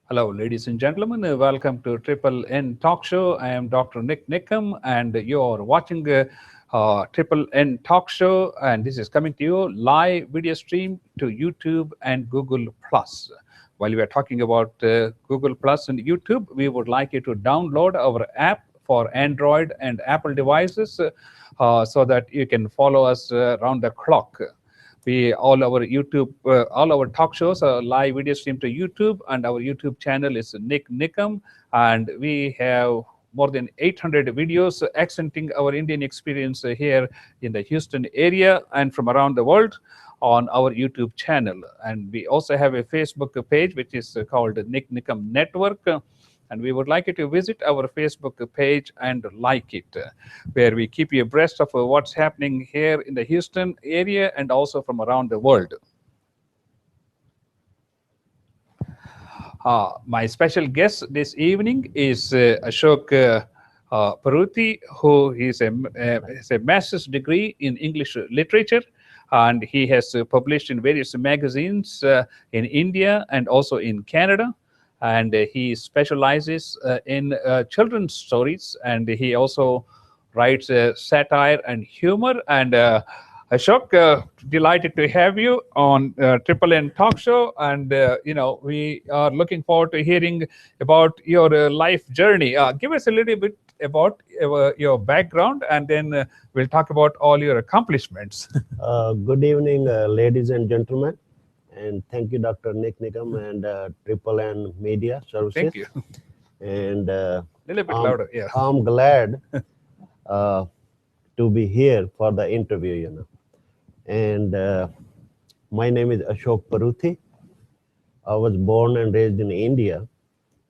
Hello, ladies and gentlemen. Welcome to Triple N Talk Show. I am Dr. NIK NIKAM, and you are watching Triple N Talk Show. And this is coming to you live video stream to YouTube and Google Plus. While we are talking about Google Plus and YouTube, we would like you to download our app for Android and Apple devices so that you can follow us around the clock. All our talk shows are live video stream to YouTube, and our YouTube channel is NIK NIKAM, and we have more than 800 videos accenting our Indian experience here in the Houston area and from around the world on our YouTube channel. And we also have a Facebook page which is called NIK NIKAM Network. And we would like you to visit our Facebook page and like it, where we keep you abreast of what's happening here in the Houston area and also from around the world. My special guest this evening is Ashok Pruthi, who is a master's degree in English literature, and he has published in various magazines in India and also in Canada. And he specializes in children's stories, and he also writes satire and humor. And Ashok, delighted to have you on Triple N Talk Show, and we are looking forward to hearing about your life journey. Give us a little bit about your background, and then we'll talk about all your accomplishments. Good evening, ladies and gentlemen. And thank you, Dr. NIK NIKAM and Triple N Media Services. Thank you. And A little bit louder, yeah. I'm glad to be here for the interview, And my name is Ashok Pruthi. I was born and raised in India.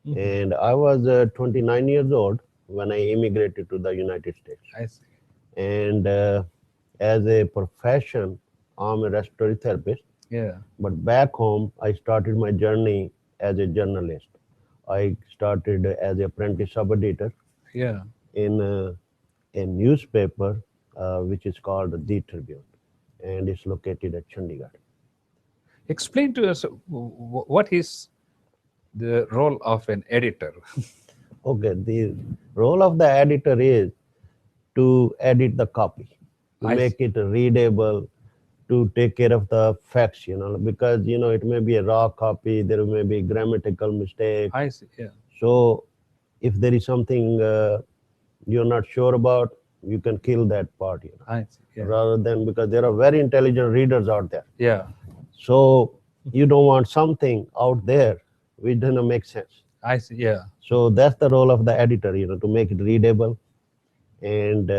Mm-hmm. And I was 29 years old when I immigrated to the United States. I see. And as a profession, I'm a respiratory therapist. Yeah. But back home, I started my journey as a journalist. I started as an apprentice sub-editor. Yeah. In a newspaper which is called The Tribune, and it's located at Chandigarh. Explain to us what is the role of an editor? Okay, the role of the editor is to edit the copy, to make it readable, to take care of the facts, because, it may be a raw copy, there may be grammatical mistakes. I see, yeah. So if there is something you're not sure about, you can kill that part, I see, yeah. Rather than, because there are very intelligent readers out there. Yeah. So you don't want something out there which doesn't make sense. I see, yeah. So that's the role of the editor, to make it readable and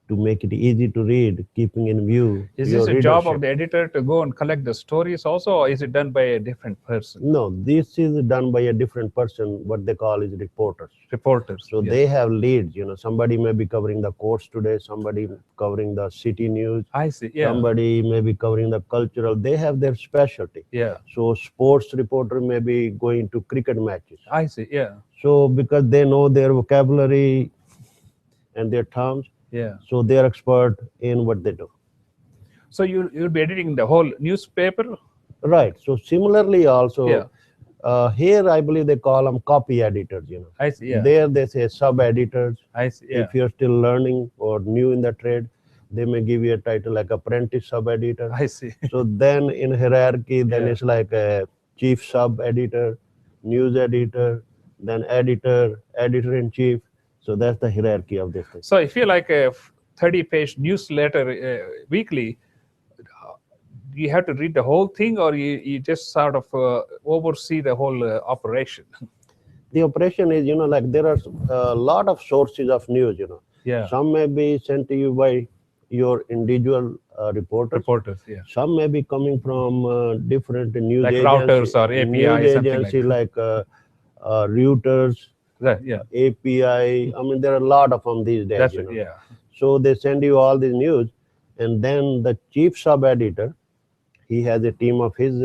to make it easy to read, keeping in view. Is this a job of the editor to go and collect the stories also, or is it done by a different person? No, this is done by a different person. What they call is reporters. Reporters. So they have leads. Somebody may be covering the courts today, somebody covering the city news. I see. Yeah. Somebody may be covering the cultural. They have their specialty. Yeah. So sports reporter may be going to cricket matches. I see. Yeah. So because they know their vocabulary and their terms. Yeah. So they are expert in what they do. So you'll be editing the whole newspaper? Right. So similarly also, yeah. Here I believe they call them copy editors, I see, yeah. There they say sub-editors. I see, yeah. If you're still learning or new in the trade, they may give you a title like apprentice sub-editor. I see. So then in hierarchy, then it's like a chief sub-editor, news editor, then editor, editor-in-chief. So that's the hierarchy of this thing. So if you like a 30-page newsletter weekly, you have to read the whole thing, or you just sort of oversee the whole operation? The operation is, like there are a lot of sources of news, Yeah. Some may be sent to you by your individual reporters. Reporters, yeah. Some may be coming from different news like agencies. Routers or API, news something agency like Reuters, yeah. API. I mean, there are a lot of them these days. That's it, yeah. So they send you all this news, and then the chief sub-editor, he has a team of his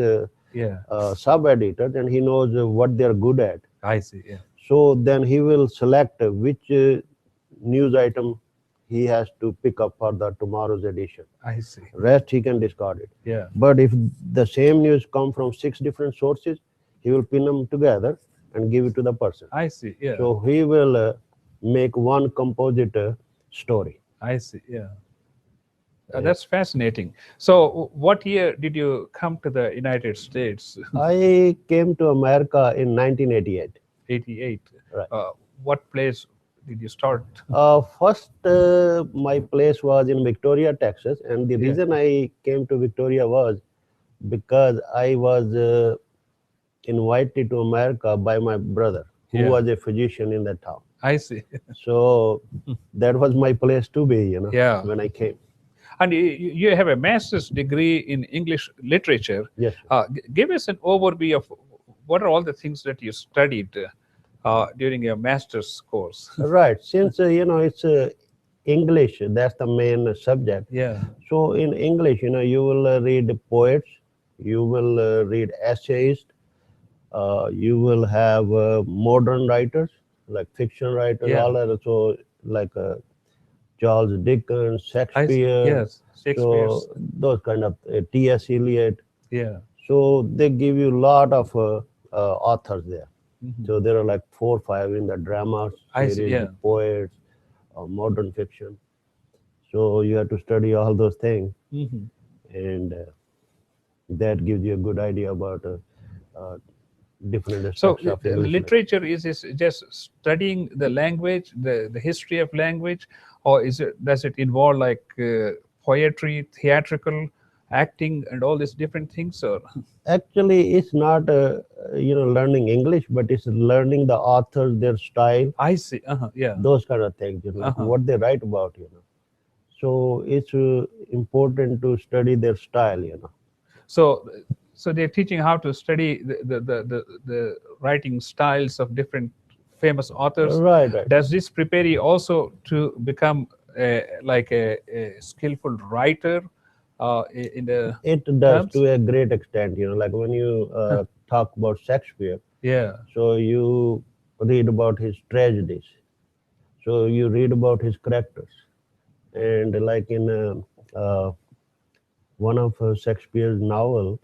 sub-editors, and he knows what they're good at. I see, yeah. So then he will select which news item he has to pick up for the tomorrow's edition. I see. Rest he can discard it. Yeah. But if the same news come from 6 different sources, he will pin them together and give it to the person. I see. Yeah. So he will make one composite story. I see. Yeah. Yeah. That's fascinating. So, what year did you come to the United States? I came to America in 1988. 88. Right. What place did you start? First, my place was in Victoria, Texas, and the Yeah. reason I came to Victoria was because I was invited to America by my brother, who Yeah. was a physician in that town. I see. So that was my place to be, Yeah. when I came. And you have a master's degree in English literature. Yes, sir. Give us an overview of what are all the things that you studied during your master's course. Right. Since, it's English, that's the main subject. Yeah. So in English, you will read poets, you will read essayists, you will have modern writers, like fiction writers, Yeah. all that. So like Charles Dickens, Shakespeare, Yes. Shakespeare's. so those kind of T.S. Eliot. Yeah. So they give you a lot of authors there. Mhm. So there are like 4 or 5 in the dramas, I see. series, Yeah. poets, modern fiction. So you have to study all those things, Hmm. and that gives you a good idea about uh, different So, aspects of English. literature is just studying the language, the history of language, or does it involve like poetry, theatrical, acting, and all these different things? Or Actually, it's not learning English, but it's learning the authors, their style, I see. Yeah. those kind of things, like Uh-huh. what they write about. So it's important to study their style. So, so they're teaching how to study the writing styles of different famous authors. Right, right. Does this prepare you also to become like a skillful writer in the It does terms? to a great extent, like when you talk about Shakespeare, Yeah. so you read about his tragedies, so you read about his characters, and like in one of Shakespeare's novel,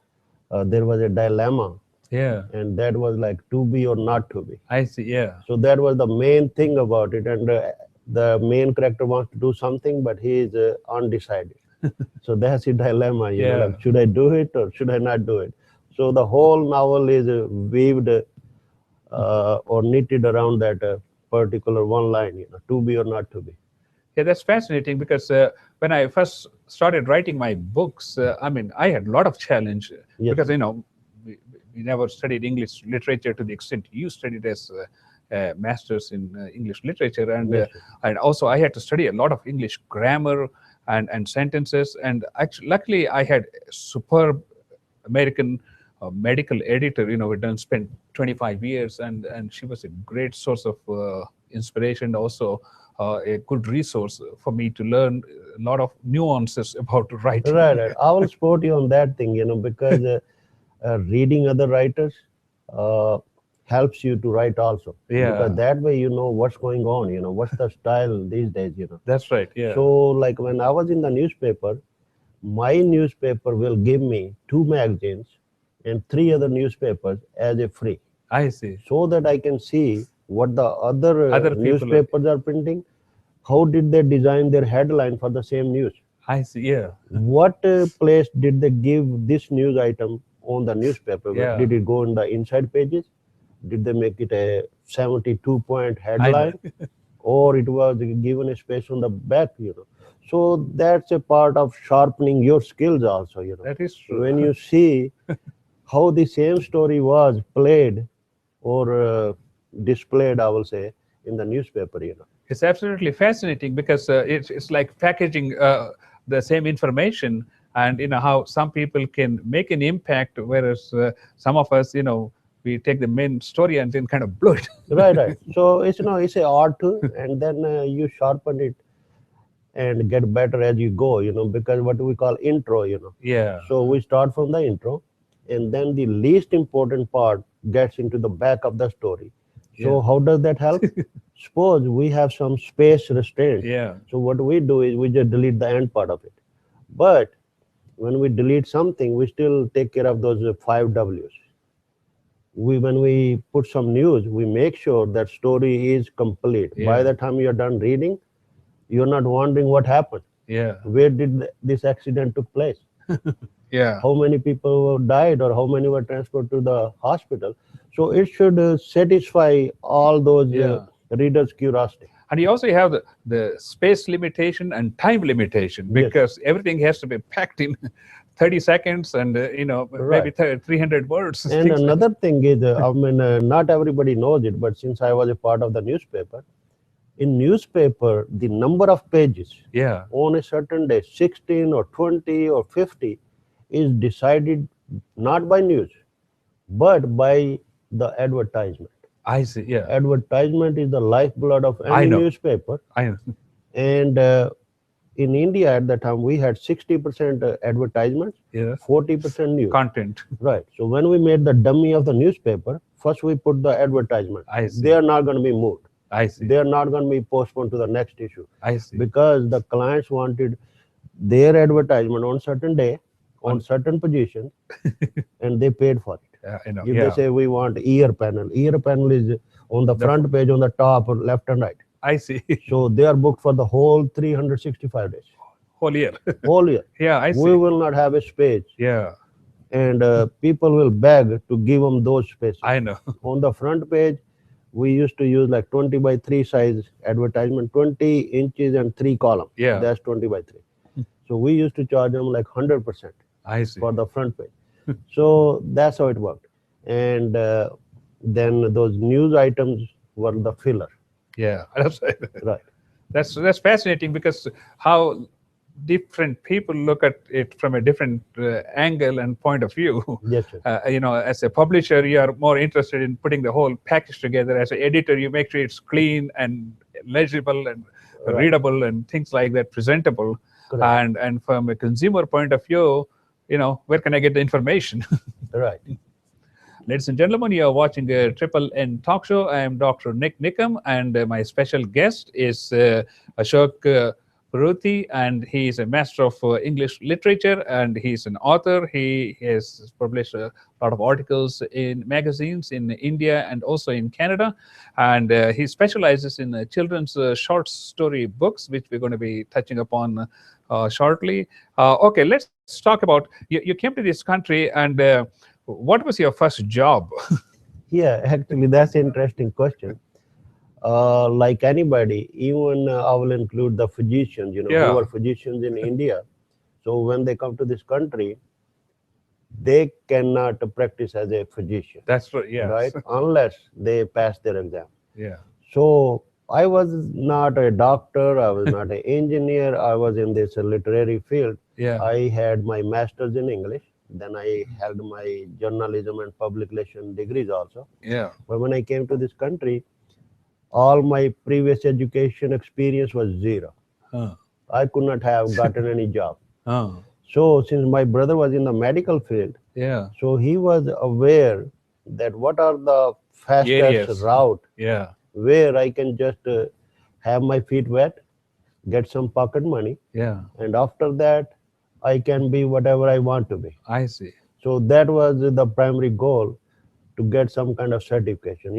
there was a dilemma, Yeah. and that was like to be or not to be. I see. Yeah. So that was the main thing about it, and the main character wants to do something, but he is undecided. So that's a dilemma, Yeah. like should I do it or should I not do it? So the whole novel is weaved or knitted around that particular one line, to be or not to be. Yeah, that's fascinating because when I first started writing my books, I mean, I had a lot of challenge Yes. because we never studied English literature to the extent you studied as masters in English literature, Yes, sir. and also I had to study a lot of English grammar and sentences. And actually, luckily, I had a superb American medical editor. We done spent 25 years, and she was a great source of inspiration, also a good resource for me to learn a lot of nuances about writing. Right, right. I will support you on that thing, because reading other writers uh, helps you to write also. Yeah. Because that way you know what's going on, what's the style these days. That's right. Yeah. So, like when I was in the newspaper, my newspaper will give me 2 magazines and 3 other newspapers as a free, I see. so that I can see what the other Other people newspapers are printing. How did they design their headline for the same news? I see. Yeah. What place did they give this news item on the newspaper? Yeah. Did it go in the inside pages? Did they make it a 72-point headline? Or it was given a space on the back? So that's a part of sharpening your skills also. That is true. When you see how the same story was played or displayed, I will say, in the newspaper. It's absolutely fascinating because it's like packaging the same information, and how some people can make an impact, whereas some of us, we take the main story and then kind of blow it. Right, right. So it's a art too, and then you sharpen it and get better as you go. Because what we call intro. Yeah. So we start from the intro, and then the least important part gets into the back of the story. So Yeah. how does that help? Suppose we have some space restraint. Yeah. So what we do is we just delete the end part of it. But when we delete something, we still take care of those 5 W's. when we put some news, we make sure that story is complete. By Yeah. the time you're done reading, you're not wondering what happened. Yeah. Where did this accident took place? Yeah. How many people died or how many were transported to the hospital? So it should satisfy all those Yeah. readers' curiosity. And you also have the space limitation and time limitation, Yes, because everything has to be packed in 30 seconds and maybe right. 300 words, And things like that. another thing is, I mean, not everybody knows it, but since I was a part of the newspaper, in newspaper, the number of pages Yeah, on a certain day, 16 or 20 or 50, is decided not by news, but by the advertisement. I see. Yeah, Advertisement is the lifeblood of I any know. newspaper. I know. And in India at the time, we had 60% advertisements, Yeah, 40% news. content. Right. So when we made the dummy of the newspaper, first we put the advertisement. I see. They are not going to be moved. I see. They are not going to be postponed to the next issue I see. because the clients wanted their advertisement on certain day, on On- certain position, and they paid for it. I know. If Yeah, they say we want ear panel is on the The- front page on the top or left and right. I see. So they are booked for the whole 365 days, Whole year. whole year. Yeah, I see. We will not have a space, Yeah, and people will beg to give them those spaces. I know. On the front page, we used to use like 20 by 3 size advertisement, 20 inches and 3 columns. Yeah. That's 20 by 3. So we used to charge them like 100% I see. for the front page. So that's how it worked. And then those news items were the filler. Yeah, that's right. Right. That's fascinating, because how different people look at it from a different angle and point of view. Yes, sir. As a publisher, you are more interested in putting the whole package together. As an editor, you make sure it's clean and legible and Right. readable and things like that, presentable. Correct. And from a consumer point of view, where can I get the information? Right. Ladies and gentlemen, you are watching a Triple N talk show. I am Dr. NIK NIKAM, and my special guest is Ashok Pruthi, and he is a master of English literature, and he's an author. He has published a lot of articles in magazines in India and also in Canada, and he specializes in children's short story books, which we're going to be touching upon shortly. Okay, let's talk about, you came to this country, and what was your first job? Yeah, actually, that's an interesting question. Like anybody, even I will include the physicians, Yeah. who are physicians in India. So when they come to this country, they cannot practice as a physician, That's right. Yeah. right? Unless they pass their exam. Yeah. So I was not a doctor, I was not an engineer, I was in this literary field. Yeah. I had my master's in English, then I held my journalism and public relation degrees also. Yeah. But when I came to this country, all my previous education experience was zero. Huh. I could not have gotten any job. Huh. So since my brother was in the medical field, Yeah. so he was aware that what are the fastest Areas. route Yeah. where I can just have my feet wet, get some pocket money, Yeah. and after that, I can be whatever I want to be. I see. So that was the primary goal, to get some kind of certification.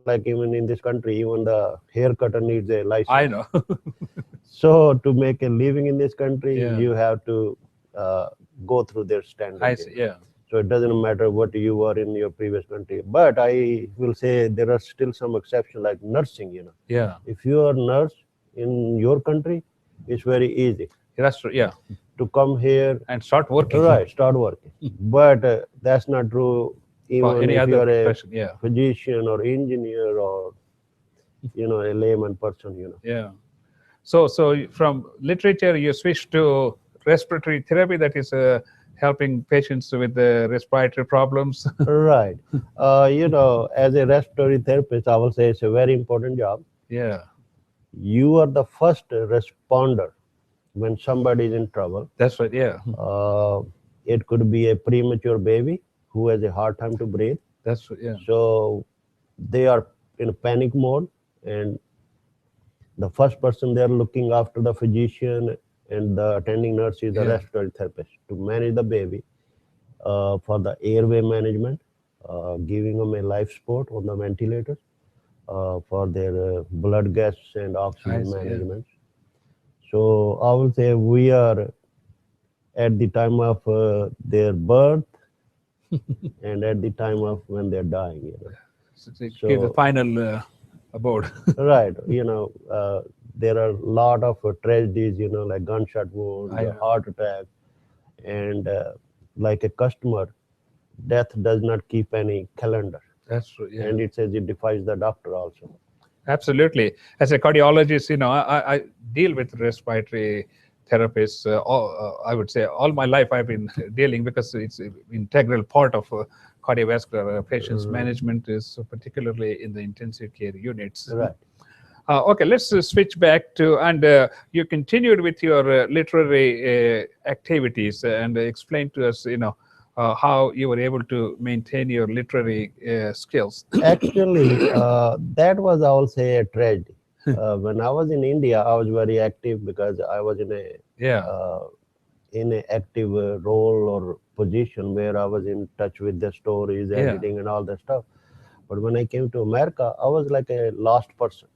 Like even in this country, even the hair cutter needs a license. I know. So to make a living in this country, Yeah. you have to go through their standards. I see. Yeah. So it doesn't matter what you were in your previous country. But I will say there are still some exceptions, like nursing. Yeah. If you are a nurse in your country, it's very easy That's true. Yeah. to come here, And start working. right, start working. But that's not true even For any if you other are a profession. Yeah. physician or engineer or a layman person. Yeah. So from literature, you switched to respiratory therapy, that is helping patients with the respiratory problems. Right. As a respiratory therapist, I will say it's a very important job. Yeah. You are the first responder when somebody is in trouble. That's right. Yeah. It could be a premature baby who has a hard time to breathe. That's right. Yeah. So they are in panic mode, and the first person they are looking after, the physician and the attending nurse, is the Yeah. respiratory therapist to manage the baby for the airway management, giving them a life support on the ventilators for their blood gas and I oxygen see. Yeah. management. So I will say we are at the time of their birth and at the time of when they're dying. So they give the So final abode. right, there are a lot of tragedies, like gunshot wounds, I know. heart attack, and like a customer, death does not keep any calendar, That's true. Yeah. and it says it defies the doctor also. Absolutely. As a cardiologist, I deal with respiratory therapists. I would say all my life I've been dealing because it's an integral part of cardiovascular patients Uh, management is particularly in the intensive care units. right. Okay, let's switch back to, and you continued with your literary activities and explain to us, how you were able to maintain your literary skills. Actually, that was, I will say, a tragedy. When I was in India, I was very active because I was Yeah, uh, in an active role or position where I was in touch with the stories, yeah, editing, and all that stuff. But when I came to America, I was like a lost person.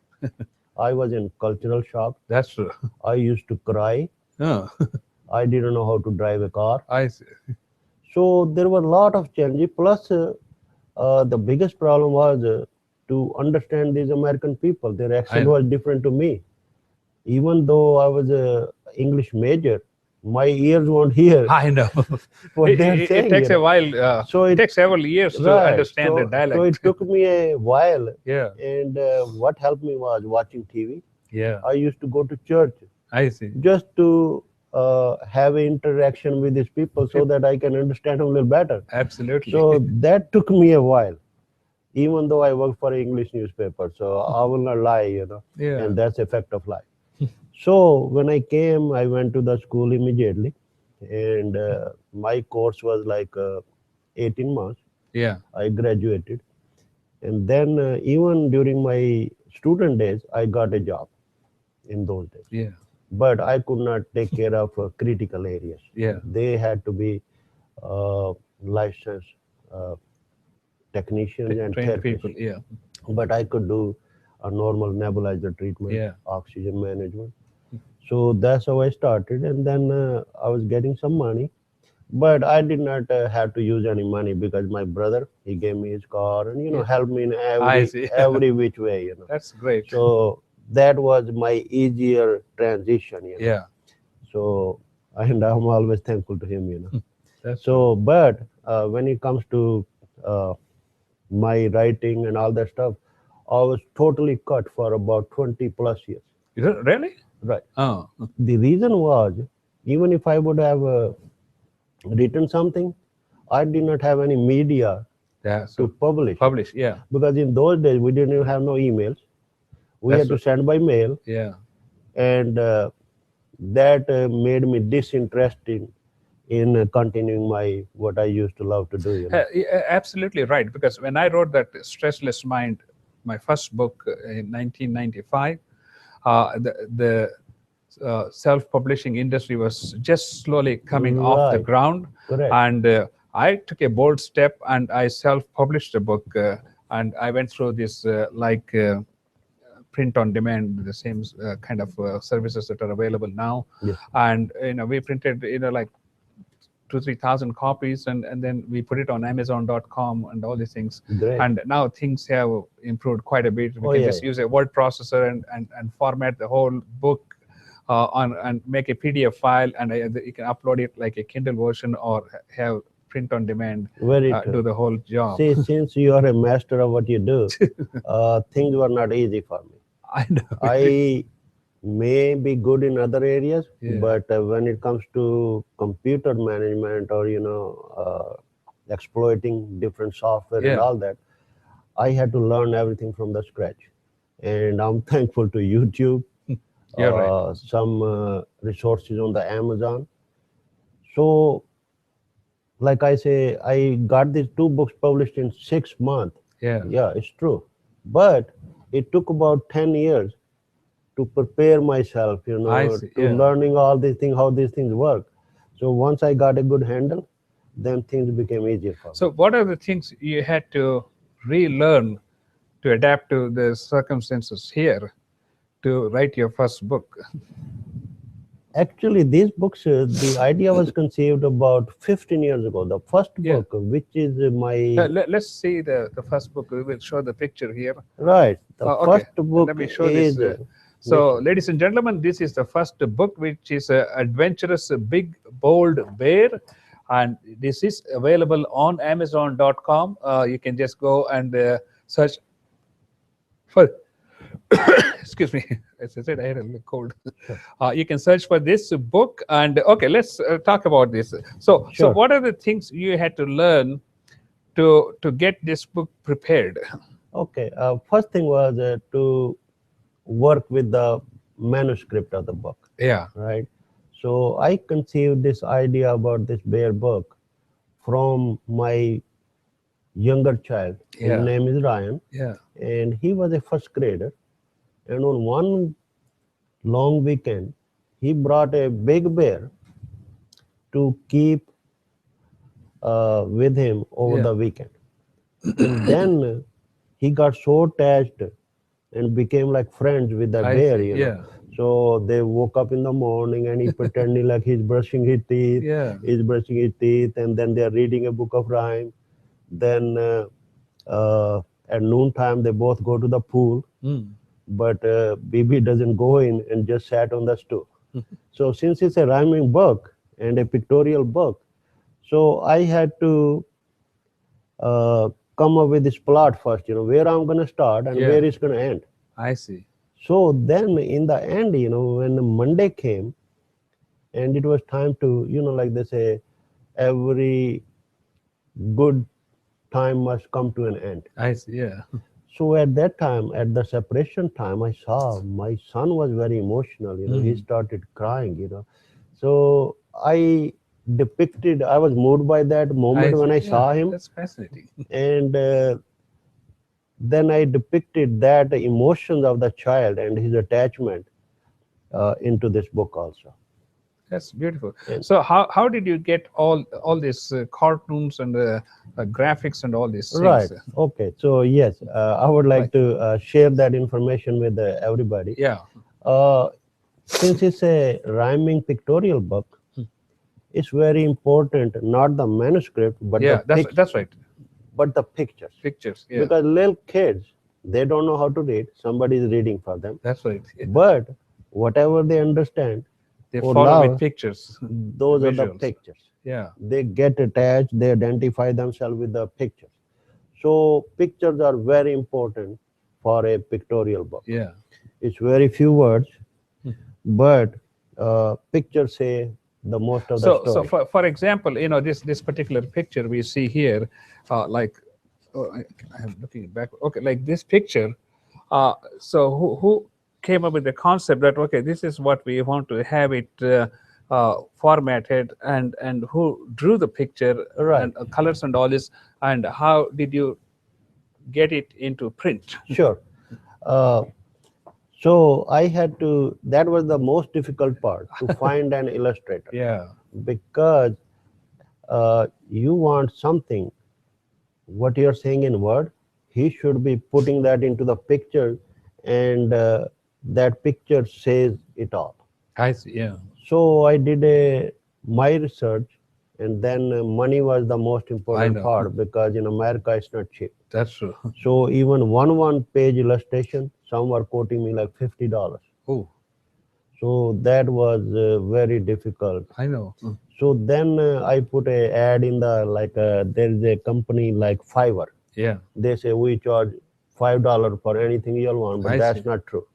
I was in cultural shock. that's true. I used to cry. Oh, I didn't know how to drive a car. I see. So there were a lot of challenges. Plus, the biggest problem was to understand these American people. Their I accent know. was different to me. Even though I was a English major, my ears won't hear I know. what they're It saying. takes a while. So It takes several years to right. understand the So dialect. it took me a while, Yeah, and what helped me was watching TV. yeah, I used to go to church I see. just to have an interaction with these people so that I can understand them a little better. Absolutely. So that took me a while, even though I work for an English newspaper. So I will not lie. Yeah, And that's effect of life. So when I came, I went to the school immediately, and my course was like 18 months. yeah, I graduated, and then even during my student days, I got a job in those days. yeah, But I could not take care of critical areas. yeah. They had to be licensed uh, technicians and Trained people. therapists. Yeah, But I could do a normal nebulizer treatment, yeah. oxygen management. So that's how I started, and then I was getting some money. But I did not have to use any money because my brother, he gave me his car and Yeah. helped me in I every see. every which way. That's great. So that was my easier transition. Yeah, So and I'm always thankful to him. that's true. So, but when it comes to uh, my writing and all that stuff, I was totally cut for about 20 plus years. Is it really? Right. Oh, The reason was, even if I would have written something, I did not have any media yeah. to So publish it. publish. Yeah, Because in those days, we didn't even have no emails. We that's had to true. send by mail, Yeah, and that made me disinterested in continuing my what I used to love to do. Yeah, absolutely right. Because when I wrote that Stressless Mind, my first book in 1995, the self-publishing industry was just slowly coming off the Right, ground, correct. and I took a bold step and I self-published a book, and I went through this print on demand, the same kind of services that are available now, Yes, and we printed like 2-3 thousand copies, and then we put it on Amazon.com and all these things. great. And now things have improved quite a bit. We Oh can yeah, just use a word processor and format the whole book on and make a PDF file, and you can upload it like a Kindle version or have print on demand very do true. the whole job. See, since you are a master of what you do, things were not easy for me. I know. I may be good in other areas, Yeah. but when it comes to computer management or exploiting different software and Yeah, all that, I had to learn everything from the scratch. And I'm thankful to YouTube, you're right. some resources on the Amazon. So, like I say, I got these two books published in 6 months. Yeah, Yeah, it's true. But it took about 10 years to prepare myself, I see. to Yeah, learning all these things, how these things work. So once I got a good handle, then things became easier for me. So, what are the things you had to relearn to adapt to the circumstances here to write your first book? Actually, these books, the idea was conceived about 15 years ago. The first Yeah. book, which is my Let's see the first book. We will show the picture here. right, the Okay, first book let me show this. is So, yes, ladies and gentlemen, this is the first book, which is Adventurous Big Bold Bear. And this is available on Amazon.com. You can just go and search for, excuse me, as I said, I had a little cold. sure, You can search for this book. And okay, let's talk about this. So, sure. what are the things you had to learn to get this book prepared? Okay, first thing was to work with the manuscript of the book, Yeah, right? So I conceived this idea about this bear book from my younger child. His yeah, name is Ryan, yeah. and he was a first grader. And on one long weekend, he brought a big bear to keep with him over Yeah, the weekend. And then he got so attached and became like friends with the I bear, see. Yeah, So they woke up in the morning and he pretending like he's brushing his teeth, yeah. and then they're reading a book of rhyme. Then at noontime, they both go to the pool, Mm. but BB doesn't go in and just sat on the stool. So since it's a rhyming book and a pictorial book, so I had to uh, come up with this plot first, where I'm going to start and Yeah, where it's going to end. I see. So then in the end, when Monday came and it was time to, like they say, every good time must come to an end. I see. Yeah. So at that time, at the separation time, I saw my son was very emotional, he Mm. started crying. So I was moved by that I moment when see. I Yeah, saw him. that's fascinating. And then I depicted that emotions of the child and his attachment into this book also. That's beautiful. And So, how did you get all these cartoons and graphics and all these right, things? okay. So yes, I would like Like, to share that information with everybody. yeah, Uh, since it's a rhyming pictorial book, it's very important not the manuscript yeah. That's right. but the pictures, Pictures. Yeah, because little kids, they don't know how to read. Somebody is reading for them, that's right. Yeah. but whatever they understand They or follow with love, pictures, the those are the visuals. pictures. Yeah, They get attached, they identify themselves with the pictures. So pictures are very important for a pictorial book. yeah. It's very few words, but pictures say the most of the So story. for example, this particular picture we see here, like, oh, I am looking back. Okay, like this picture. So who came up with the concept that okay, this is what we want to have it formatted, and who drew the picture Right, and colors and all this, and how did you get it into print? sure. Uh, so I had to, that was the most difficult part, to find an illustrator, Yeah, because you want something, what you're saying in word, he should be putting that into the picture, and that picture says it all. I see. Yeah, So I did my research, and then money was the most I important know. part, because in America it's not cheap. That's true. So even one page illustration, some were quoting me like $50. Oh, So that was very difficult. I know. So then I put a ad in the, like there is a company like Fiverr. Yeah, They say we charge $5 for anything you want, but I that's see. not true.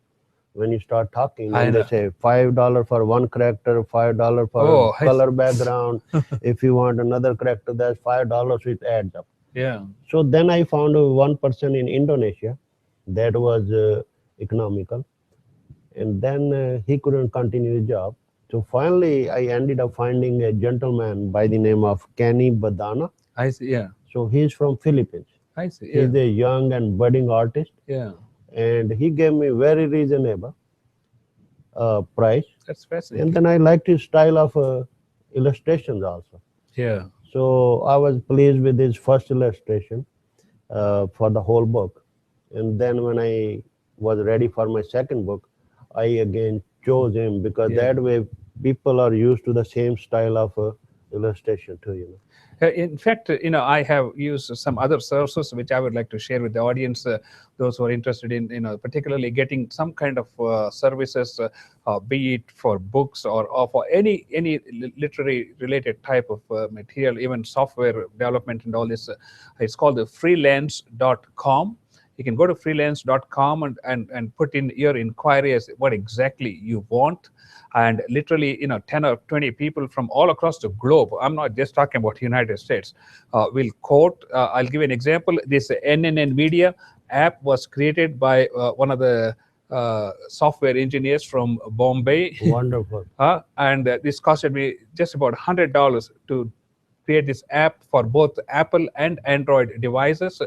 When you start talking, I then they know. say $5 for one character, $5 for Oh, I see. color background. If you want another character, that's $5. It adds up. Yeah, So then I found one person in Indonesia that was economical, and then he couldn't continue his job. So finally, I ended up finding a gentleman by the name of Kenny Badana. I see. Yeah, So he's from Philippines. I see. He's Yeah, a young and budding artist, yeah. and he gave me very reasonable price. That's And fascinating. then I liked his style of illustrations also. Yeah. So I was pleased with his first illustration for the whole book. And then when I was ready for my second book, I again chose him because Yeah. that way people are used to the same style of illustration too, you know. In fact, I have used some other sources which I would like to share with the audience, those who are interested in, particularly getting some kind of services, be it for books or for any literary related type of material, even software development and all this. It's called the freelance.com. You can go to freelance.com and put in your inquiry as what exactly you want, and literally 10 or 20 people from all across the globe, I'm not just talking about United States, will quote. I'll give you an example. This NNN media app was created by one of the software engineers from Bombay. Wonderful. And this costed me just about $100 to create this app for both Apple and Android devices.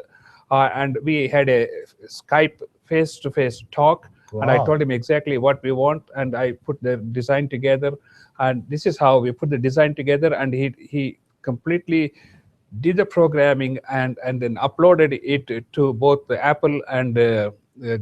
And we had a Skype face-to-face talk, and I Wow. told him exactly what we want, and I put the design together. And this is how we put the design together, and he completely did the programming and then uploaded it to both the Apple and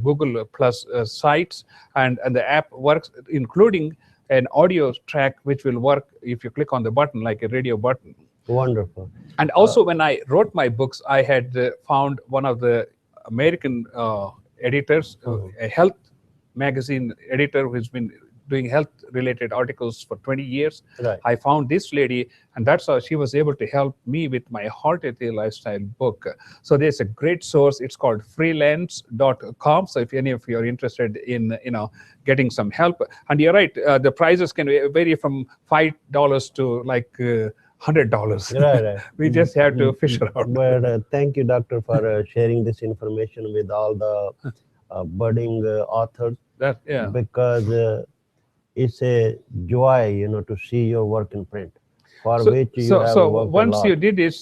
Google Plus sites, and the app works, including an audio track which will work if you click on the button like a radio button. Wonderful. And also, when I wrote my books, I had found one of the American editors, a health magazine editor who's been doing health-related articles for 20 years. Right. I found this lady, and that's how she was able to help me with my Heart Healthy Lifestyle book. So there's a great source. It's called freelance.com. So if any of you are interested in, getting some help, and you're right, the prices can vary from $5 to like $100. Right, right. We just have to fish it out. But thank you, doctor, for sharing this information with all the budding authors, Yeah. because it's a joy, to see your work in print, for which you have So worked a once you lot. did this,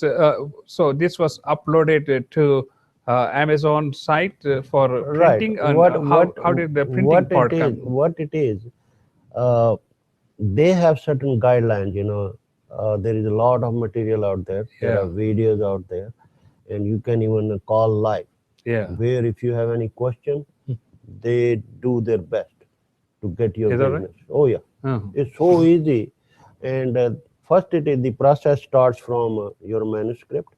so this was uploaded to Amazon site for Right. printing, and how did the printing What part it is, come? what it is, uh, they have certain guidelines, there is a lot of material out there. There Yeah. are videos out there, and you can even call live, Yeah. where if you have any question, they do their best to get your Is that right? business. Oh yeah, Uh-huh. it's so easy. And first, the process starts from your manuscript.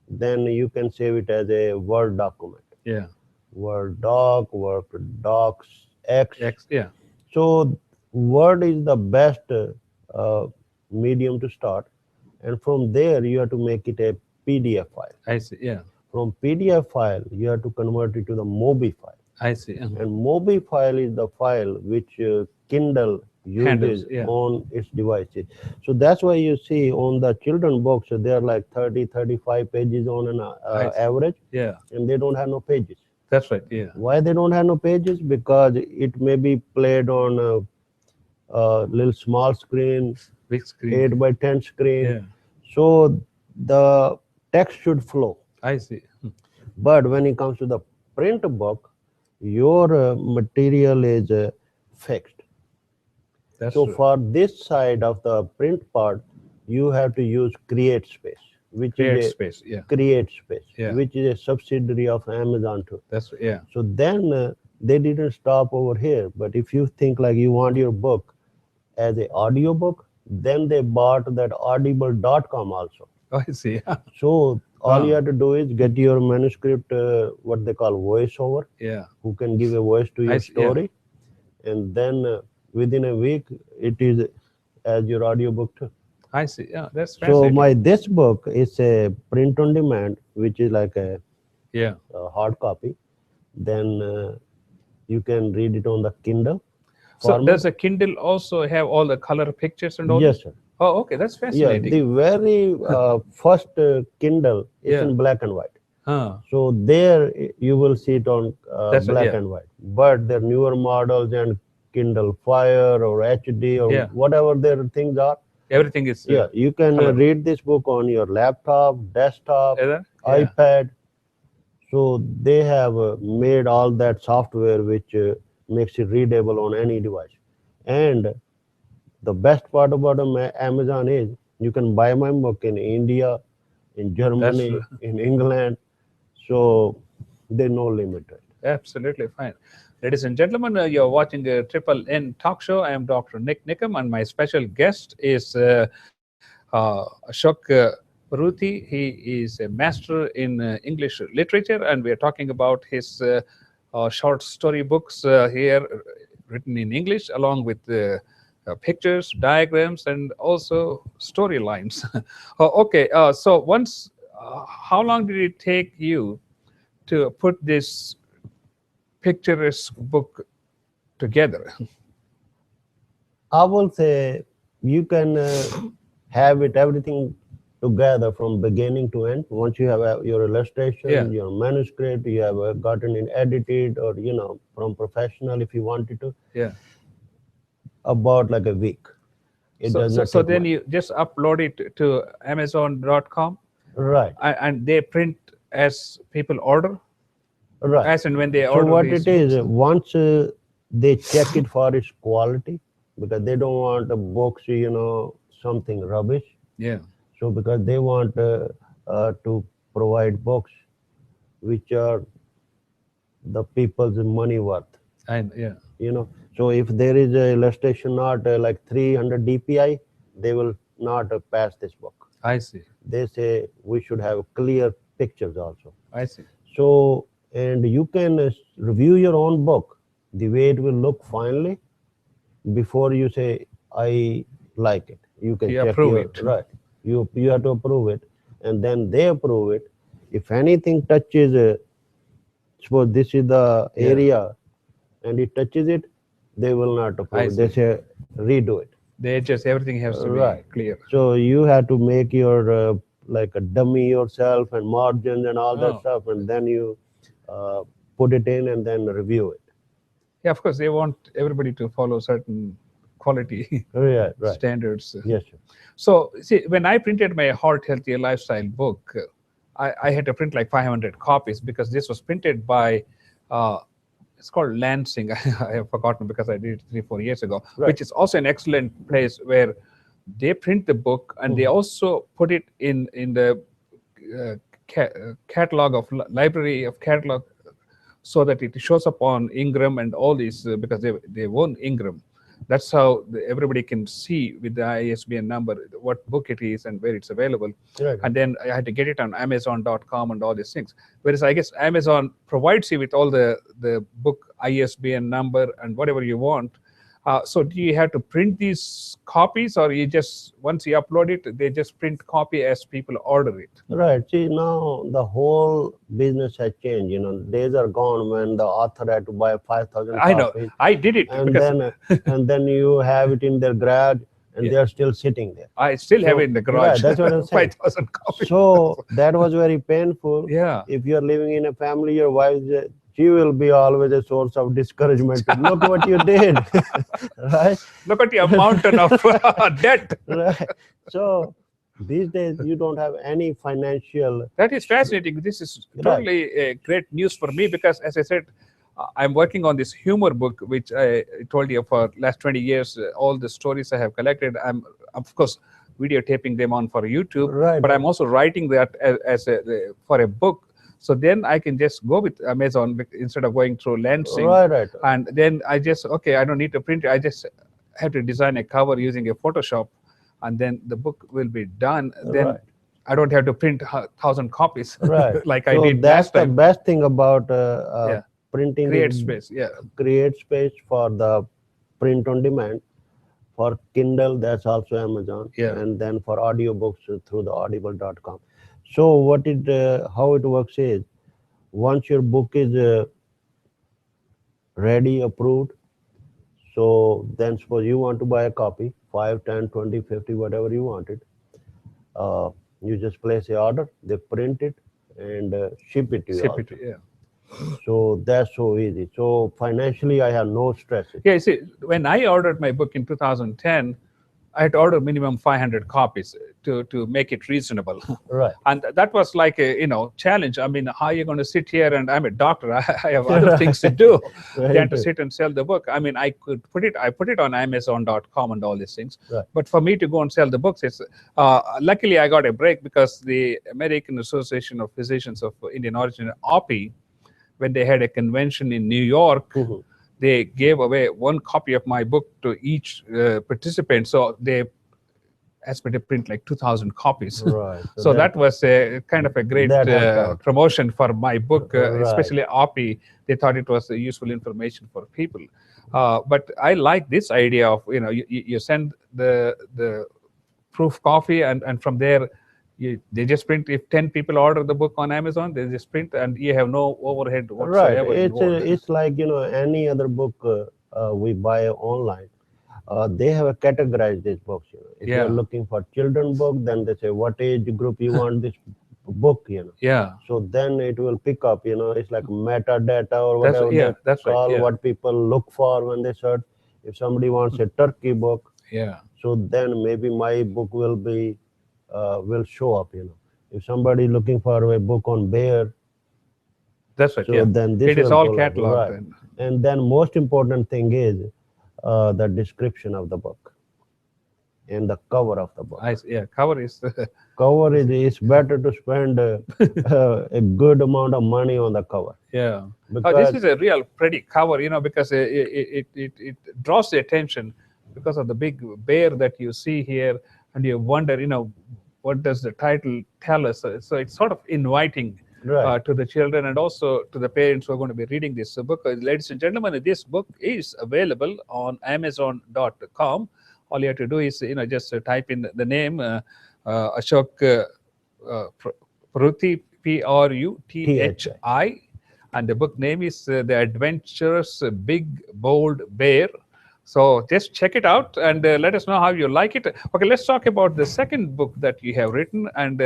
Then you can save it as a Word document, Yeah. Word doc, Word docs X. Yeah. So Word is the best medium to start, and from there you have to make it a PDF file. I see. Yeah. From PDF file, you have to convert it to the MOBI file. I see. Uh-huh. And MOBI file is the file which Kindle Handles, uses yeah. on its devices. So that's why you see on the children books, they are like 30, 35 pages on an average, Yeah. and they don't have no pages. That's right. Yeah. Why they don't have no pages? Because it may be played on a little small screen, Big screen. 8 by 10 screen. Yeah. So the text should flow. I see. But when it comes to the print book, your material is fixed. That's So true. for this side of the print part, you have to use Create Space, which Create is a space. Yeah. Create Space, Yeah. which is a subsidiary of Amazon too. That's yeah. So then they didn't stop over here. But if you think like you want your book as an audio book, then they bought that audible.com also. Oh, I see. So all you Wow. have to do is get your manuscript, what they call voiceover, Yeah. who can give a voice to your I see, yeah. story, and then within a week it is as your audiobook too. I see. Yeah. That's So fascinating. this book is a print on demand, which is like a Yeah. hard copy. Then you can read it on the Kindle So format. does a Kindle also have all the color pictures and all Yes, this? sir. Oh, okay. That's Yeah, fascinating. the very first Kindle is Yeah. in black and white. Huh. So there you will see it on That's black yeah. and white. But the newer models and Kindle Fire or HD or Yeah. whatever their things are, Everything is yeah, you can color. read this book on your laptop, desktop, Yeah. iPad. So they have made all that software which makes it readable on any device. And the best part about Amazon is You can buy my book in India, in That's true. Germany, in England. So there's no limit. Absolutely fine. Ladies and gentlemen, you're watching a Triple N talk show. I am Dr. NIK NIKAM, and my special guest is Ashok Pruthi. He is a master in English literature, and we are talking about his short story books here, written in English, along with pictures, diagrams, and also storylines. Okay, so how long did it take you to put this picturesque book together? I will say you can have it everything together from beginning to end. Once you have your illustration, Yeah. your manuscript, you have gotten it edited, or from professional if you wanted to, Yeah. about like a week. It So, does so, not so take then much. you just upload it to Amazon.com, Right, and they print as people order, right. as and when they So order what these it is, books. once they check it for its quality, because they don't want the books, something rubbish. Yeah. So because they want to provide books which are the people's money worth, And yeah, So if there is a illustration not like 300 DPI, they will not pass this book. I see. They say we should have clear pictures also. I see. So, and you can review your own book, the way it will look finally, before you say, I like it. You can You check approve your, it. right. You have to approve it, and then they approve it. If anything touches, suppose this is the Yeah. area, and it touches it, they will not I approve it. They see. say, redo it. They just everything has to be Right. clear. So you have to make your like a dummy yourself and margins and all that Oh, stuff, and then you uh, put it in and then review it. yeah. Of course, they want everybody to follow certain quality Right, right. standards. Yes, sir. So, see, when I printed my Heart Healthy Lifestyle book, I had to print like 500 copies because this was printed by, it's called Lansing. I have forgotten because I did it 3-4 years ago, Right. which is also an excellent place where they print the book and they also put it in the catalog of library of catalog, so that it shows up on Ingram and all these, because they own Ingram. That's how everybody can see with the ISBN number what book it is and where it's available. Right. And then I had to get it on Amazon.com and all these things. Whereas I guess Amazon provides you with all the book ISBN number and whatever you want. So do you have to print these copies, or you just, once you upload it, they just print copy as people order it? Right. See, now the whole business has changed. Days are gone when the author had to buy 5,000 I know. copies, I did it and because then you have it in their garage, and Yeah. they are still sitting there. I still have So, it in the garage. right, that's what I'm saying. 5,000 copies. So that was very painful. Yeah. If you are living in a family, your wife, she will be always a source of discouragement. Look what you did, right? Look at your mountain of debt. Right. So these days you don't have any financial. That is fascinating. This is Right. totally great news for me because, as I said, I'm working on this humor book, which I told you for last 20 years. All the stories I have collected, I'm of course videotaping them on for YouTube, Right. but I'm also writing that for a book. So then I can just go with Amazon instead of going through Lansing. Right. And then I just, okay, I don't need to print it. I just have to design a cover using a Photoshop, and then the book will be done. Then Right. I don't have to print 1,000 copies Right. like I So did that's last the time. best thing about Yeah. printing. Create is space. Yeah. create space for the print on demand. For Kindle, that's also Amazon. Yeah. And then for audiobooks through the audible.com. So how it works is, once your book is ready, approved, so then suppose you want to buy a copy, 5, 10, 20, 50, whatever you wanted. You just place the order, they print it and ship it to you. Ship it. Also. Yeah. So that's so easy. So financially, I have no stress. Yeah. You see, when I ordered my book in 2010, I had to order minimum 500 copies to make it reasonable. Right. And that was like a challenge. I mean, how are you going to sit here, and I'm a doctor, I have other things to Right. do Very than to true. sit and sell the book. I mean, I put it on Amazon.com and all these things, Right. but for me to go and sell the books, it's luckily I got a break, because the American Association of Physicians of Indian Origin, OPI, when they had a convention in New York, Mhm. they gave away one copy of my book to each participant. So they asked me to print like 2,000 copies. Right. So So that was a kind of a great that helped out. promotion for my book, Right. especially OPI. They thought it was useful information for people. But I like this idea of, you send the proof copy, and from there, they just print. If 10 people order the book on Amazon, they just print, and you have no overhead Right. whatsoever involved. It's like any other book we buy online. They have a categorized these books. If you are Yeah, looking for children book, then they say what age group you want this book. yeah. So then it will pick up. It's like metadata or That's whatever yeah, they that's right. call Yeah, what people look for when they search. If somebody wants a turkey book, yeah. so then maybe my book will show up. If somebody looking for a book on bear, That's right. so Yeah, then this it is will all pull up, cataloged right? then. And then most important thing is the description of the book and the cover of the book. Yeah, cover is Cover is it's better to spend a good amount of money on the cover yeah. Oh, this because is a real pretty cover, because it draws the attention because of the big bear that you see here, and you wonder, what does the title tell us? So it's sort of inviting right, to the children and also to the parents who are going to be reading this book. Ladies and gentlemen, this book is available on Amazon.com. All you have to do is, just type in the name, Ashok Pruthi, THI. Pruthi, and the book name is The Adventurous Big Bold Bear. So just check it out, and let us know how you like it. Okay, let's talk about the second book that you have written. And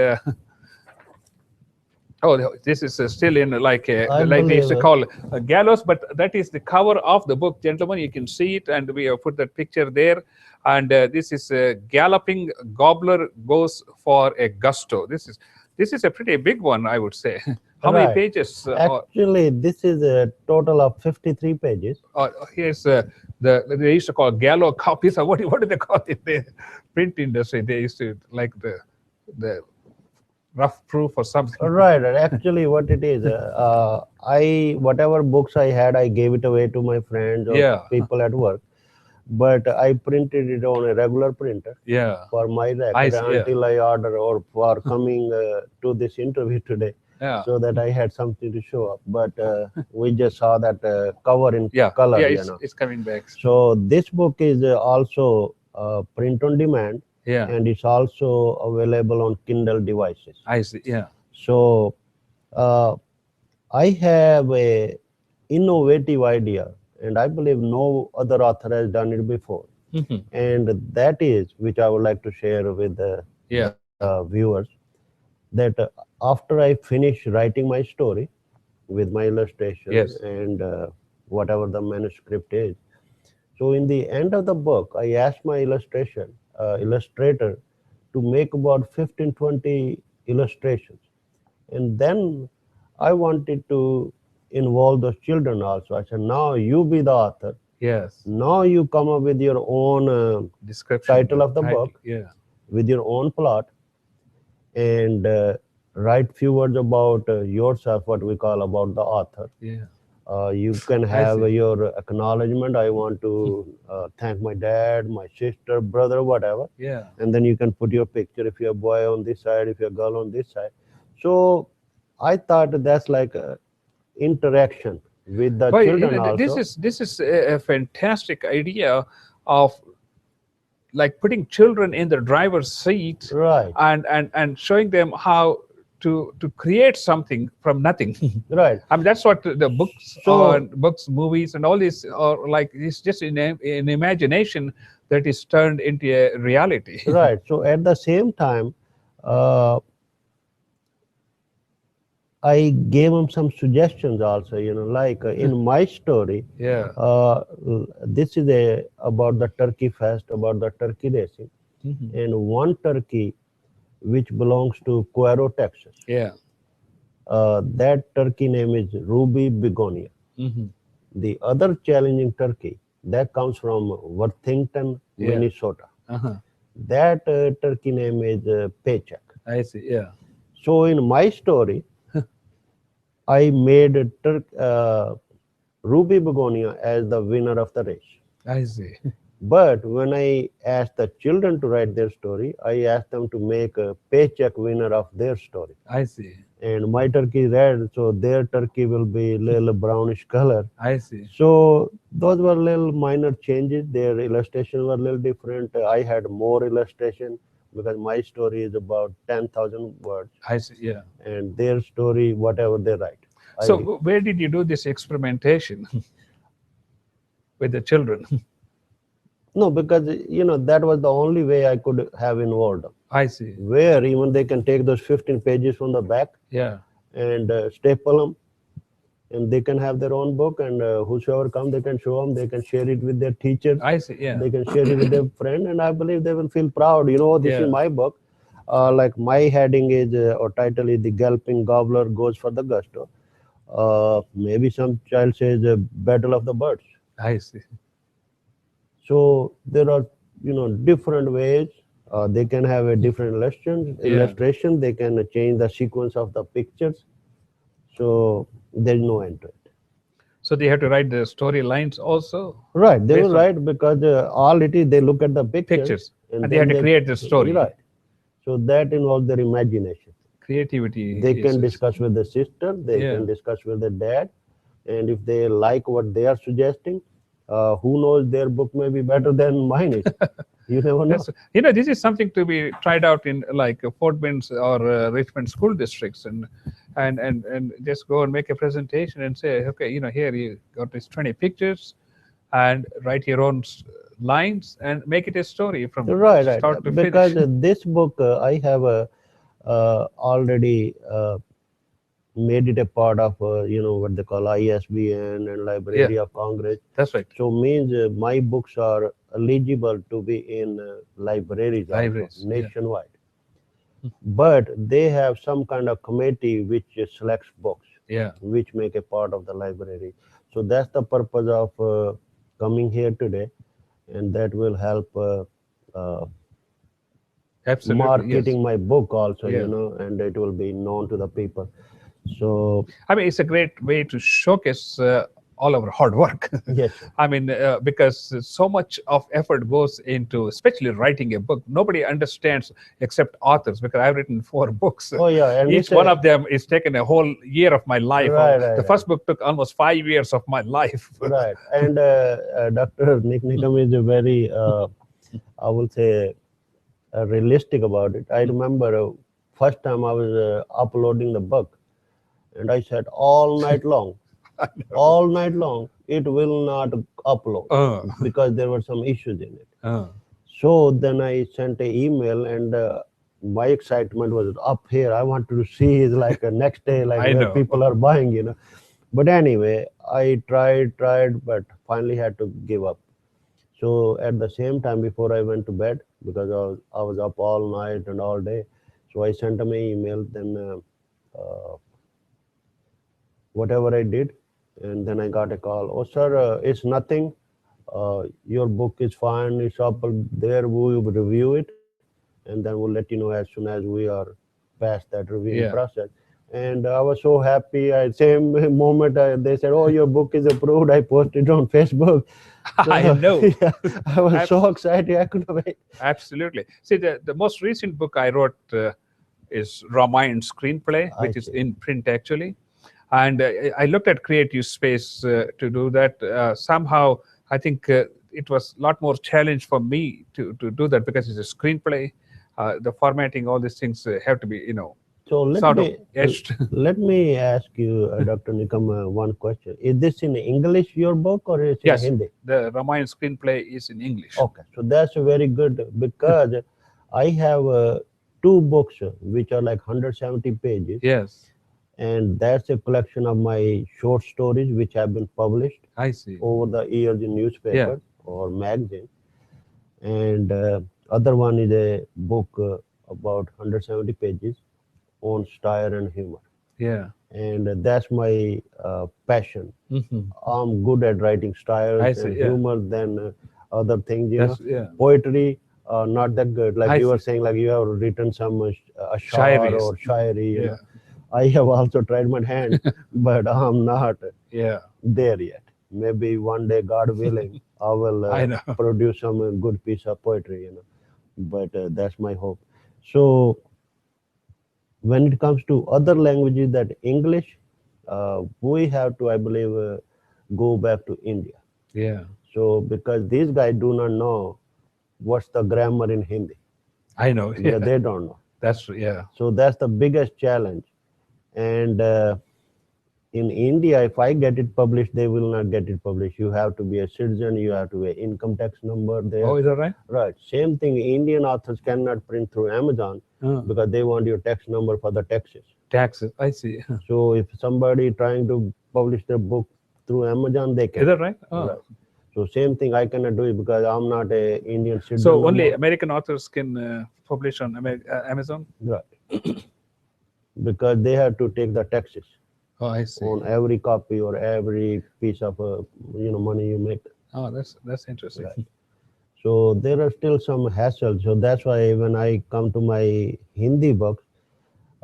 oh, this is still in I like they used believe to call a gallows, but that is the cover of the book, gentlemen. You can see it, and we have put that picture there. And this is Galloping Gobbler Goes for a Gusto. This is a pretty big one, I would say. How many Right. pages? Actually, this is a total of 53 pages. Here's they used to call gallo copies. Or what do they call it? The print industry, they used to like the rough proof or something. Right. Actually, what it is, I whatever books I had, I gave it away to my friends or Yeah, people at work. But I printed it on a regular printer yeah. for my I record see, yeah, until I order or for coming to this interview today, yeah, so that I had something to show up. But we just saw that cover in yeah, color, yeah. It's coming back. So this book is also print on demand, Yeah, and it's also available on Kindle devices. I see. Yeah, So uh, I have a innovative idea, and I believe no other author has done it before. mhm, And that is, which I would like to share with yeah, the viewers, that after I finish writing my story with my illustration yes, and whatever the manuscript is, so in the end of the book, I asked my illustrator to make about 15, 20 illustrations. And then I wanted to involve those children also. I said, now you be the author. yes. Now you come up with your own Description, title of the title. book, Yeah, with your own plot, and write few words about yourself, what we call about the author. yeah. You can I have see. your acknowledgement. I want to thank my dad, my sister, brother, whatever. Yeah. And then you can put your picture if you're a boy on this side, if you're a girl on this side. So I thought that's like interaction with the But children this also. is a fantastic idea of like putting children in the driver's seat, Right, and showing them how to create something from nothing. right. I mean, that's what the books are, So, books, movies, and all this are like. It's just an imagination that is turned into a reality. right. So at the same time, uh, I gave him some suggestions also, like in my story, Yeah. this is about the turkey fest, about the turkey racing. and one turkey which belongs to Cuero, Texas. Yeah. That turkey name is Ruby Begonia. The other challenging turkey that comes from Worthington, Yeah. Minnesota. Uh-huh. That turkey name is Paycheck. I see. Yeah. So in my story, I made Ruby Begonia as the winner of the race. I see. But when I asked the children to write their story, I asked them to make a Paycheck winner of their story. I see. And my turkey is red, so their turkey will be little brownish color. I see. So those were little minor changes. Their illustrations were a little different. I had more illustration because my story is about 10,000 words, I see. Yeah. and their story, whatever they write. So where did you do this experimentation with the children? No, because that was the only way I could have involved them. I see. Where even they can take those 15 pages from the back Yeah. and staple them, and they can have their own book, and whosoever come, they can show them, they can share it with their teachers. I see. Yeah. They can share it with their friend, and I believe they will feel proud. This Yeah. is my book. Like my heading is or title is "The Galloping Gobbler Goes for the Gusto." Maybe some child says "Battle of the Birds." I see. So there are different ways. They can have a different illustration. They can change the sequence of the pictures. So there's no end to it. So they have to write the storylines also. Right, they Based will on- write because all it is they look at the Pictures, and they then have to create the story. Right. So that involves their imagination. Creativity. They is- can discuss with the sister. They Yeah. can discuss with the dad, and if they like what they are suggesting, who knows, their book may be better than mine is. You never know. This is something to be tried out in like Fort Bend or Richmond school districts, and just go and make a presentation and say, okay, here you got these 20 pictures, and write your own lines and make it a story from Right. start to Because finish. this book, I have already made it a part of, what they call ISBN and Library of Congress. That's right. So means my books are eligible to be in libraries, also, Libraries, yeah. nationwide. But they have some kind of committee which selects books, Yeah. which make a part of the library. So that's the purpose of coming here today, and that will help Absolutely. marketing my book also, Yeah. and it will be known to the people. So I mean, it's a great way to showcase all our hard work. yes, I mean, because so much of effort goes into, especially writing a book. Nobody understands except authors, because I've written 4 books. oh yeah, and Each one of them is taken a whole year of my life. Right, The right, first book took almost 5 years of my life. right. And Dr. NIK NIKAM is a very, I will say, realistic about it. I remember first time I was uploading the book, and I said all night long, it will not upload because there were some issues in it. So then I sent an email, and my excitement was up here. I wanted to see it like next day, like I where know. people are buying. But anyway, I tried, but finally had to give up. So at the same time, before I went to bed, because I was up all night and all day, so I sent him an email. Then whatever I did, and then I got a call. Oh, sir, it's nothing. Your book is fine. It's up there. We will review it, and then we'll let you know as soon as we are past that reviewing Yeah. process. And I was so happy. Same moment they said, "Oh, your book is approved." I posted it on Facebook. I know. Yeah, I was so excited. I couldn't wait. Absolutely. See, the most recent book I wrote is Ramayana screenplay, I which is see. in print actually. And I looked at creative space to do that. Somehow, I think it was a lot more challenge for me to do that, because it's a screenplay. The formatting, all these things have to be, So sort of etched. let me ask you, Dr. Nikam, one question. Is this in English, your book, or is it Yes. in Hindi? The Ramayana screenplay is in English. Okay, so that's very good, because I have 2 books which are like 170 pages, Yes, and that's a collection of my short stories which have been published I see. over the years in newspaper or magazine. And Other one is a book about 170 pages on style and humor. Yeah. And that's my passion. Hmm. I'm good at writing I styles see. and Yeah. humor than other things, That's yeah. Poetry, not that good. Like I you were see. saying, like you have written some ashar Shairis. or shairi, Yeah. I have also tried my hand, but I'm not Yeah. there yet. Maybe one day, God willing, I will I know. produce some good piece of poetry, But that's my hope. So when it comes to other languages, that English, we have to, I believe, go back to India. Yeah. So because these guys do not know what's the grammar in Hindi, I know. because Yeah. they don't know. That's yeah. So that's the biggest challenge. And in India, if I get it published, they will not get it published. You have to be a citizen, you have to be an income tax number there. Oh, is that right? Right. Same thing, Indian authors cannot print through Amazon because they want your tax number for the taxes. Taxes. I see. So if somebody trying to publish their book through Amazon, they Is can. that right? Oh. Right. So same thing, I cannot do it because I'm not a Indian citizen. So no only more. American authors can publish on Amazon? Right. Because they have to take the taxes Oh, I see. on every copy or every piece of money you make. Oh, that's interesting. Right. So there are still some hassles. So that's why when I come to my Hindi books,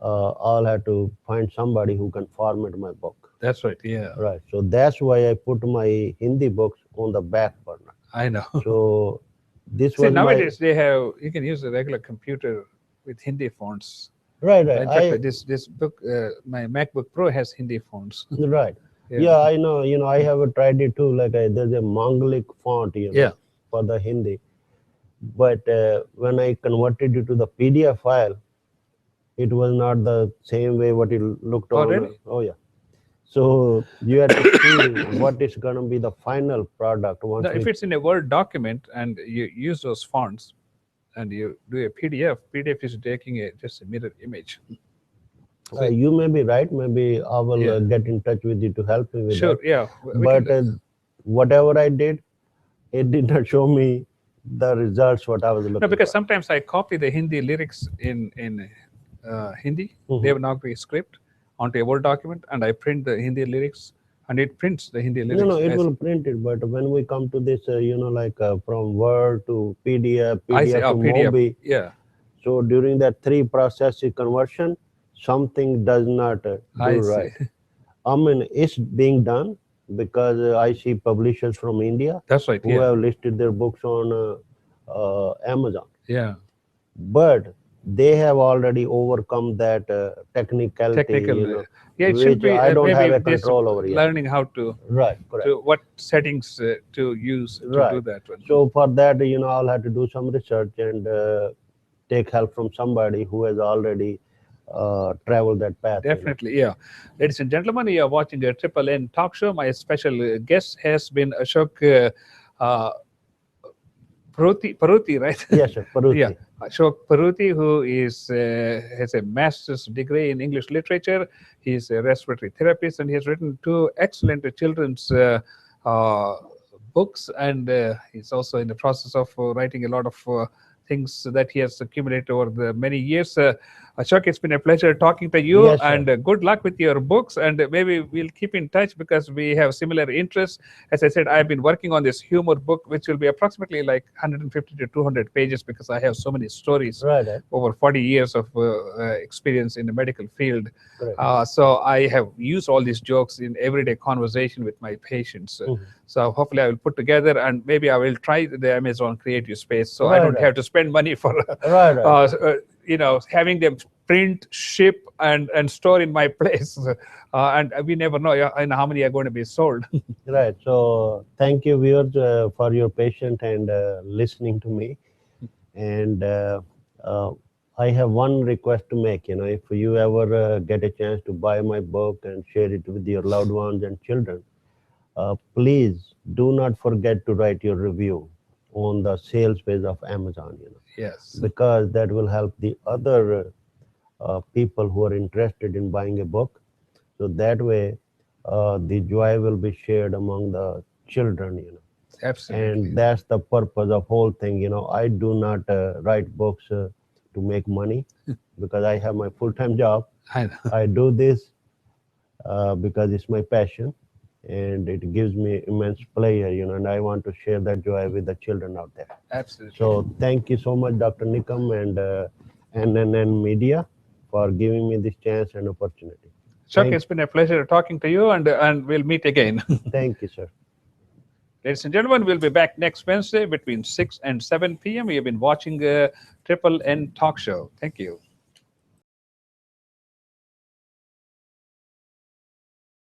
I'll have to find somebody who can format my book. That's right. Yeah. Right. So that's why I put my Hindi books on the back burner. I know. So this See, was nowadays you can use a regular computer with Hindi fonts. right. In fact, this book, my MacBook Pro has Hindi fonts. Right. Yeah, I know. I have tried it too. Like there's a Mongolic font, Yeah. for the Hindi. But when I converted it to the PDF file, it was not the same way what it looked Oh, on. really? Oh, yeah. So you have to see what is going to be the final product once. Now, if it's in a Word document and you use those fonts and you do a PDF is taking just a mirror image. You may be right. Maybe I will Yeah. get in touch with you to help me with Sure, that. yeah. But whatever I did, it did not show me the results what I was looking no, because for. sometimes I copy the Hindi lyrics in Hindi, Devanagari script onto a Word document, and I print the Hindi lyrics, and it prints the Hindi lyrics. No, it will print it. But when we come to this, like from Word to PDF, I see. PDF to PDF. MOBI, Yeah. so during that 3 process conversion, something does not do I right. see. I mean, it's being done because I see publishers from India That's right. who Yeah. have listed their books on Amazon. Yeah. But they have already overcome that technicality, Technical. Yeah, it should which be I don't have maybe a just control over yet. learning how to Right, correct. what settings to use to do Right. that one. So for that, I'll have to do some research and take help from somebody who has already traveled that path. Definitely, yeah. Ladies and gentlemen, you are watching a Triple N talk show. My special guest has been Ashok Pruthi, right? Yes, sir. Pruthi. Yeah, Ashok Pruthi, who has a master's degree in English literature. He's a respiratory therapist, and he has written 2 excellent children's uh, books, and he's also in the process of writing a lot of things that he has accumulated over the many years. Ashok, it's been a pleasure talking to you, Yes, sir. and good luck with your books. And maybe we'll keep in touch because we have similar interests. As I said, I've been working on this humor book, which will be approximately like 150 to 200 pages because I have so many stories Right. over 40 years of experience in the medical field. Correct. So I have used all these jokes in everyday conversation with my patients. So hopefully I will put together, and maybe I will try the Amazon Creative Space, so I don't have to spend money for having them print, ship, and store in my place. And we never know how many are going to be sold. Right. So thank you, viewers, for your patience and listening to me. And I have one request to make. If you ever get a chance to buy my book and share it with your loved ones and children, please do not forget to write your review on the sales page of Amazon. Yes. Because that will help the other people who are interested in buying a book. So that way, the joy will be shared among the children. Absolutely. And that's the purpose of whole thing. I do not write books to make money because I have my full-time job. I know. I do this because it's my passion and it gives me immense pleasure, and I want to share that joy with the children out there. Absolutely. So thank you so much, Dr. Nikam and NNN Media for giving me this chance and opportunity. Chuck, it's been a pleasure talking to you, and we'll meet again. Thank you, sir. Ladies and gentlemen, we'll be back next Wednesday between 6 and 7 p.m. We have been watching Triple N Talk Show. Thank you.